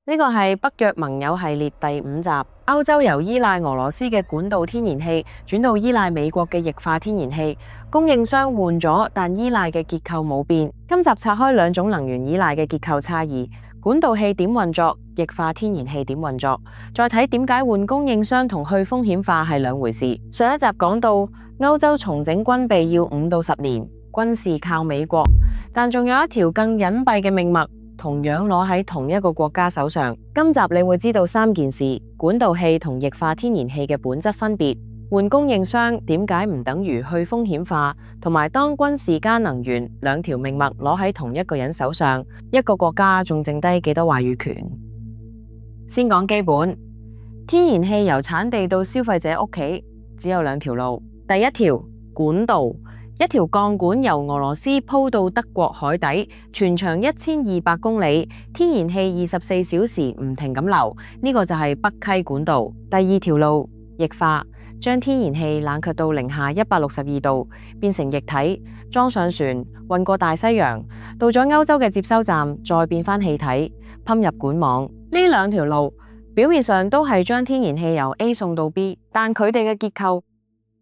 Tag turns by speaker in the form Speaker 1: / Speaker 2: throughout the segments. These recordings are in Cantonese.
Speaker 1: 呢個係北約盟友系列第5集。歐洲由依賴俄羅斯嘅管道天然氣轉到依賴美國嘅液化天然氣，供應商換咗，但依賴嘅結構冇變。今集拆開兩種能源依賴嘅結構差異，管道氣點運作，液化天然氣點運作，再睇點解換供應商同去風險化係兩回事。上一集講到歐洲重整軍備要5到10年，軍事靠美國，但仲有一條更隱蔽嘅命脈，同樣攞喺同一個國家手上。今集你會知道3件事：管道氣同液化天然氣嘅本質分別，換供應商點解唔等於去風險化，同埋當軍事加能源兩條命脈攞喺同一個人手上，一個國家仲剩低幾多話語權？先講基本，天然氣由產地到消費者屋企只有2條路。第一條，管道，一條鋼管由俄羅斯鋪到德國海底，全長1200公里，天然氣24小時唔停咁流，呢個就係北溪管道。第二條路，液化，將天然氣冷卻到零下162度，變成液體，裝上船，運過大西洋，到咗歐洲嘅接收站，再變返氣體，噴入管網。呢2條路表面上都係將天然氣由 A 送到 B， 但佢哋嘅結構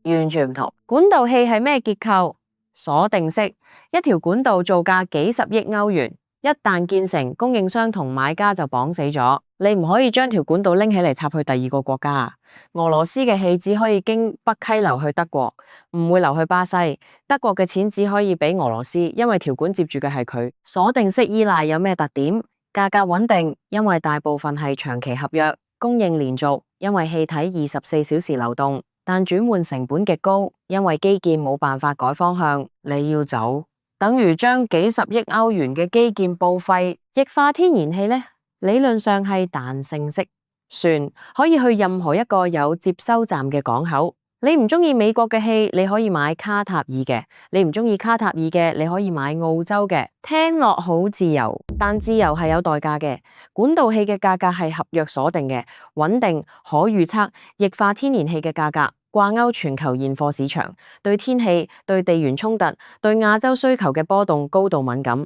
Speaker 1: 完全唔同。管道氣係咩結構？鎖定式，一條管道造價幾十億歐元，一旦建成，供應商同買家就綁死咗。你唔可以將條管道拎起嚟插去第二個國家。俄羅斯嘅氣只可以經北溪流去德國，唔會流去巴西。德國嘅錢只可以俾俄羅斯，因為條管接住嘅係佢。鎖定式依賴有咩特點？價格穩定，因為大部分係長期合約；供應連續，因為氣體24小時流動。但轉換成本極高，因為基建冇辦法改方向，你要走，等於將幾十億歐元嘅基建報廢。液化天然氣呢，理論上係彈性式，船可以去任何一個有接收站嘅港口。你唔中意美國嘅氣，你可以買卡塔爾嘅；你唔中意卡塔爾嘅，你可以買澳洲嘅。聽落好自由，但自由係有代價嘅。管道氣嘅價格係合約鎖定嘅，穩定可預測；液化天然氣嘅價格掛鈎全球現貨市場，對天氣、對地緣衝突、對亞洲需求嘅波動高度敏感。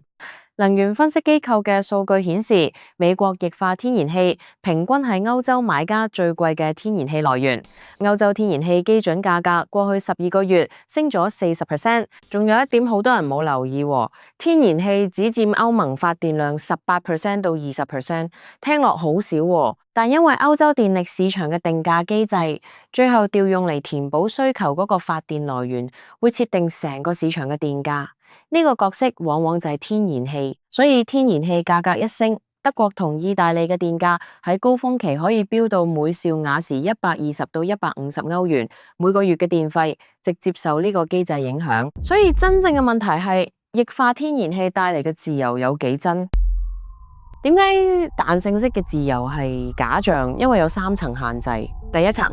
Speaker 1: 能源分析機構嘅數據顯示，美國液化天然氣平均係歐洲買家最貴嘅天然氣來源。歐洲天然氣基準價格過去12個月升咗40%。仲有一點好多人冇留意，天然氣只佔歐盟發電量18%到20%，聽落好少，但因為歐洲電力市場嘅定價機制，最後調用嚟填補需求嗰個發電來源，會設定成個市場嘅電價。呢個角色往往就係天然氣，所以天然氣價格一升，德國同意大利嘅電價喺高峰期可以飆到每兆瓦時120到150歐元，每個月嘅電費直接受呢個機制影響。所以真正嘅問題係液化天然氣帶嚟嘅自由有幾真？點解彈性式嘅自由係假象？因為有3層限制。第一層，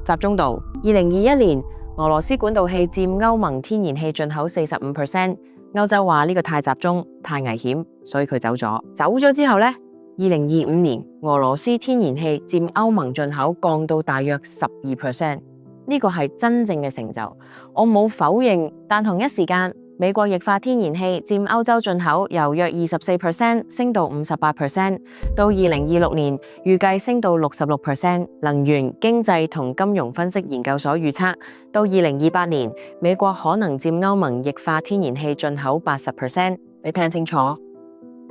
Speaker 1: 集中度。2021年俄羅斯管道氣佔歐盟天然氣進口45%。歐洲話呢個太集中、太危險，所以佢走咗。走咗之後呢，2025年俄羅斯天然氣佔歐盟進口降到大約12%，呢個係真正嘅成就。我冇否認，但同一時間，美國液化天然氣佔歐洲進口由約24%升到58%，到2026年預計升到66%。能源、經濟同金融分析研究所預測，到2028年，美國可能佔歐盟液化天然氣進口80%。你聽清楚，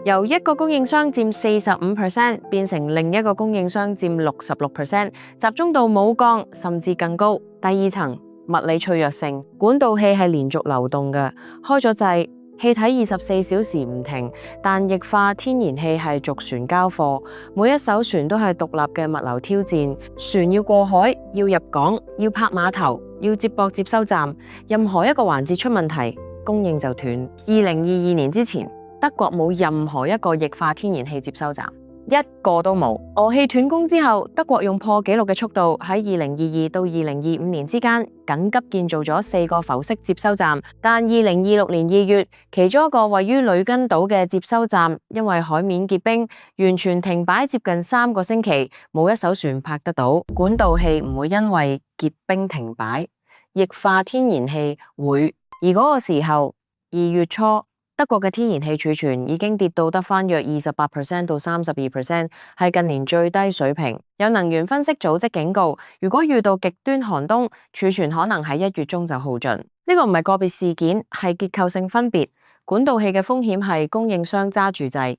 Speaker 1: 由一個供應商佔45%變成另一個供應商佔66%，集中度冇降，甚至更高。第二層，物理脆弱性。管道氣係連續流動嘅，開咗掣，氣體24小時唔停，但液化天然氣係逐船交貨，每一艘船都係獨立嘅物流挑戰。船要過海，要入港，要泊碼頭，要接駁接收站，任何一個環節出問題，供應就斷。2022年之前，德國冇任何一個液化天然氣接收站。一個都冇。俄氣斷供之後，德國用破紀錄嘅速度喺2022到2025年之間緊急建造咗4個浮式接收站，但2026年2月，其中一個位於里根島嘅接收站因為海面結冰，完全停擺接近3個星期，冇一艘船泊得到。管道氣唔會因為結冰停擺，液化天然氣會。而嗰個時候，2月初。德國嘅天然氣儲存已經跌到得返約28%到32%，係近年最低水平。有能源分析組織警告，如果遇到極端寒冬，儲存可能喺1月中就耗盡。呢個唔係個別事件，係結構性分別。管道氣嘅風險係供應商揸住掣，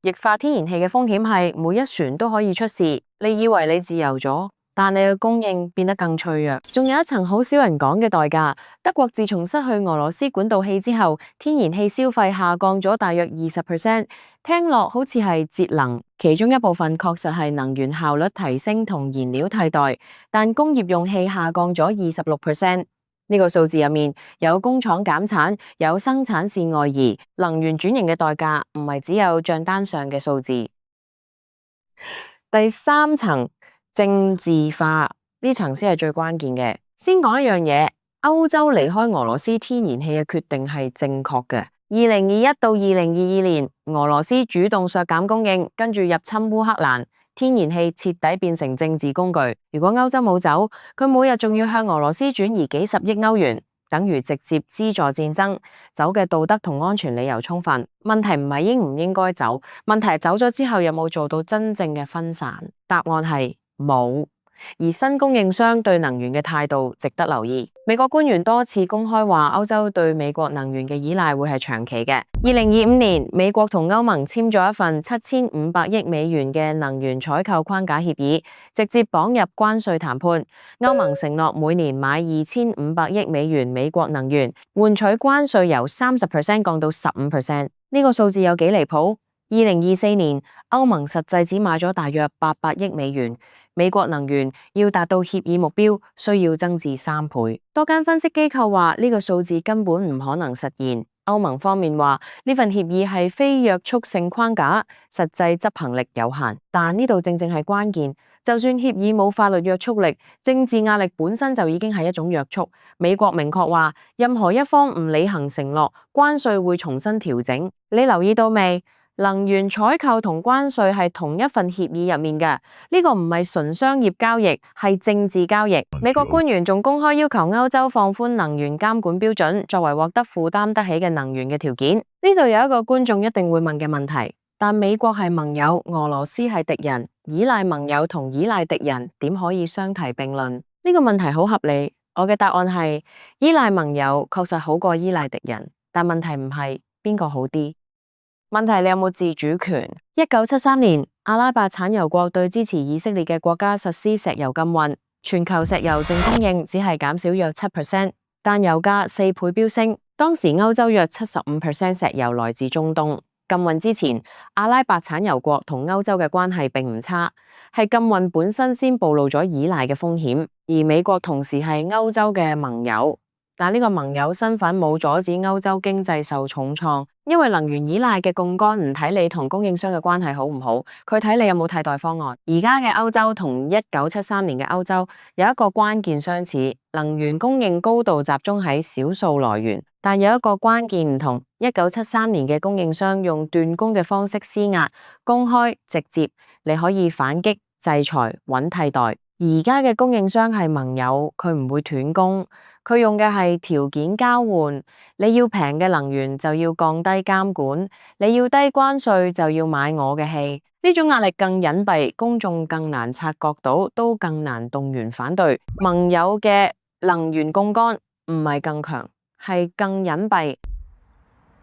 Speaker 1: 液化天然氣嘅風險係每一船都可以出事。你以為你自由咗，但你嘅供應變得更脆弱。仲有一層好少人講嘅代價，德國自從失去俄羅斯管道氣之後，天然氣消費下降咗大約20%，聽落好似係節能，其中一部分確實係能源效率提升同燃料替代，但工業用氣下降咗26%。呢個數字入面有工廠減產，有生產線外移，能源轉型嘅代價唔係只有賬單上嘅數字。第三層，政治化，呢層先係最關鍵嘅。先講一樣嘢，歐洲離開俄羅斯天然氣嘅決定係正確嘅。2021到2022年，俄羅斯主動削減供應，跟住入侵烏克蘭。天然氣徹底變成政治工具。如果歐洲冇走，佢每日仲要向俄羅斯轉移幾十億歐元，等於直接資助戰爭。走嘅道德同安全理由充分。問題唔係應唔應該走，問題係走咗之後有冇做到真正嘅分散？答案係冇。而新供應商對能源嘅態度值得留意。美國官員多次公開話，歐洲對美國能源嘅依賴會係長期嘅。2025年，美國同歐盟簽咗一份7500億美元嘅能源採購框架協議，直接綁入關稅談判。歐盟承諾每年買2500億美元美國能源，換取關稅由30%降到15%。呢個數字有幾離譜？2024年，歐盟實際只買咗大約800億美元。美國能源要達到協議目標，需要增至3倍。多間分析機構話呢個數字根本唔可能實現。歐盟方面話呢份協議係非約束性框架，實際執行力有限。但呢度正正係關鍵，就算協議冇法律約束力，政治壓力本身就已經係一種約束。美國明確話，任何一方唔履行承諾，關稅會重新調整。你留意到未？能源採購同關稅係同一份協議入面嘅，呢個唔係純商業交易，係政治交易。美國官員仲公開要求歐洲放寬能源監管標準，作為獲得負擔得起嘅能源嘅條件。呢度有一個觀眾一定會問嘅問題，但美國係盟友，俄羅斯係敵人，依賴盟友同依賴敵人點可以相提並論？呢個問題好合理，我嘅答案係依賴盟友確實好過依賴敵人，但問題唔係邊個好啲。問題你有冇自主權？1973年，阿拉伯產油國對支持以色列嘅國家實施石油禁運，全球石油淨供應只係減少約7%，但油價4倍飆升。當時歐洲約75%石油來自中東。禁運之前，阿拉伯產油國同歐洲嘅關係並唔差，係禁運本身先暴露咗依賴嘅風險。而美國同時係歐洲嘅盟友，但呢個盟友身份冇阻止歐洲經濟受重創。因為能源依賴嘅槓桿唔睇你同供應商嘅關係好唔好，佢睇你有冇替代方案。而家嘅歐洲同1973年嘅歐洲有一個關鍵相似，能源供應高度集中喺少數來源，但有一個關鍵唔同。1973年嘅供應商用斷供嘅方式施壓，公開直接，你可以反擊、制裁、揾替代。而家嘅供應商係盟友，佢唔會斷供。佢用嘅係條件交換，你要平嘅能源就要降低監管，你要低關稅就要買我嘅氣。呢種壓力更隱蔽，公眾更難察覺到，都更難動員反對。盟友嘅能源槓桿唔係更強，係更隱蔽。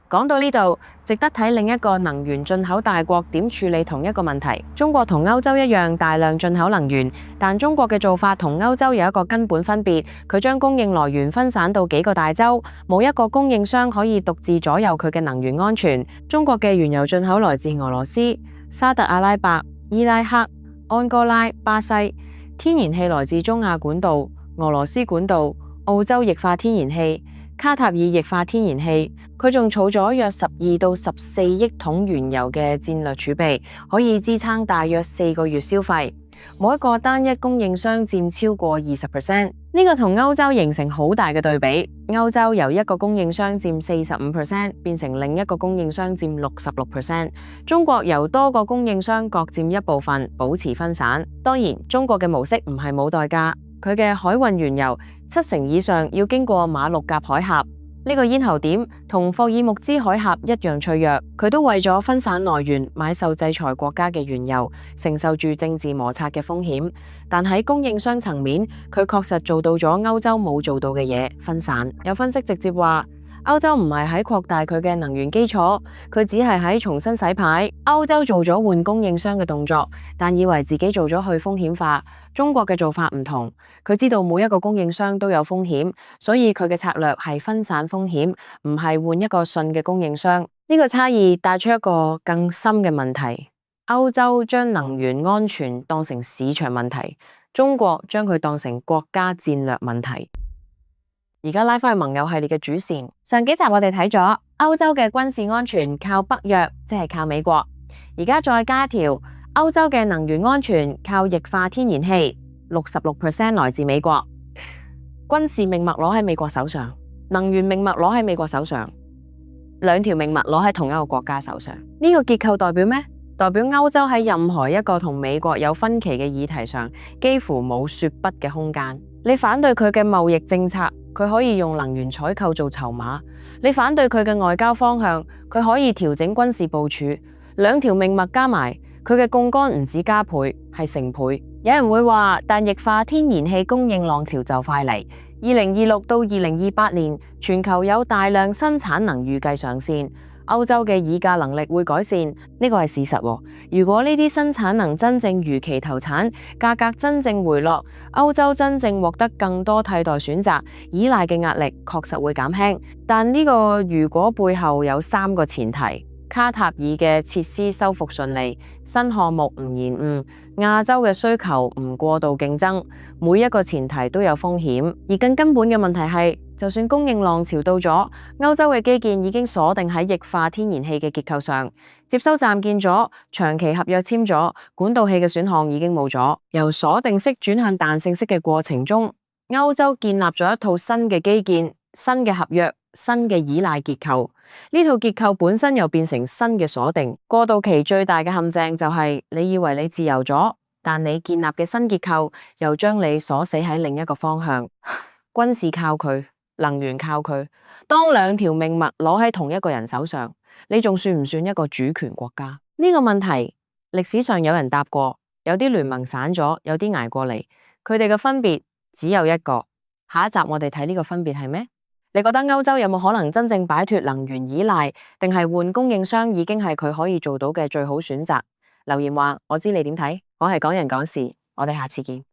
Speaker 1: 講到呢度，值得睇另一個能源進口大國點處理同一個問題。中國同歐洲一樣大量進口能源，但中國嘅做法同歐洲有一個根本分別，佢將供應來源分散到幾個大洲，冇一個供應商可以獨自左右佢嘅能源安全。中國嘅原油進口來自俄羅斯、沙特阿拉伯、伊拉克、安哥拉、巴西；天然氣來自中亞管道、俄羅斯管道、澳洲液化天然氣、卡塔爾液化天然氣。佢仲儲咗約12到14億桶原油嘅戰略儲備，可以支撐大約4個月消費。冇一個單一供應商佔超過20%，呢個同歐洲形成好大嘅對比。歐洲由一個供應商佔45%變成另一個供應商佔66%。中國由多個供應商各佔一部分，保持分散。當然，中國嘅模式唔係冇代價，佢嘅海運原油70%以上要經過馬六甲海峽。呢個咽喉點同霍爾木茲海峽一樣脆弱，佢都為咗分散來源買受制裁國家嘅原油，承受住政治摩擦嘅風險。但喺供應商層面，佢確實做到咗歐洲冇做到嘅嘢，分散。有分析直接話，歐洲唔係喺擴大佢嘅能源基礎，佢只係喺重新洗牌。歐洲做咗換供應商嘅動作，但以為自己做咗去風險化。中國嘅做法唔同，佢知道每一個供應商都有風險，所以佢嘅策略係分散風險，唔係換一個信嘅供應商。呢個差異帶出一個更深嘅問題：歐洲將能源安全當成市場問題，中國將佢當成國家戰略問題。而家拉返去盟友系列嘅主線，上幾集我哋睇咗歐洲嘅軍事安全靠北約，即係靠美國。而家再加條歐洲嘅能源安全靠液化天然氣，66% 來自美國。軍事命脈攞喺美國手上，能源命脈攞喺美國手上，兩條命脈攞喺同一個國家手上。呢個結構代表咩？代表歐洲喺任何一個同美國有分歧嘅議題上，幾乎冇說不嘅空間。你反對佢嘅貿易政策，佢可以用能源採購做籌碼；你反對佢嘅外交方向，佢可以調整軍事部署。兩條命脈加埋，佢嘅槓桿唔止加倍，係成倍。有人會話，但液化天然氣供應浪潮就快嚟。2026到2028年，全球有大量新產能預計上線。歐洲嘅議價能力會改善，呢個係事實喎。如果呢啲新產能真正如期投產，價格真正回落，歐洲真正獲得更多替代選擇，依賴嘅壓力確實會減輕。但呢個如果背後有3個前提：卡塔爾嘅設施修復順利，新項目唔延誤，亞洲嘅需求唔過度競爭。每一個前提都有風險，而更根本嘅問題係，就算供應浪潮到咗，歐洲嘅基建已經鎖定喺液化天然氣嘅結構上，接收站建咗，長期合約簽咗，管道氣嘅選項已經冇咗。由鎖定式轉向彈性式嘅過程中，歐洲建立咗一套新嘅基建、新嘅合約、新嘅依賴結構。呢套結構本身又變成新嘅鎖定。過渡期最大嘅陷阱就係，你以為你自由咗，但你建立嘅新結構又將你鎖死喺另一個方向。軍事靠佢，能源靠佢。當兩條命脈攞喺同一個人手上，你仲算唔算一個主權國家？呢個問題歷史上有人答過，有啲聯盟散咗，有啲捱過嚟，佢哋嘅分別只有一個。下一集我哋睇呢個分別係咩？你覺得歐洲有冇可能真正擺脫能源依賴，定係換供應商已經係佢可以做到嘅最好選擇？留言話我知你點睇。我係港人港事，我哋下次見。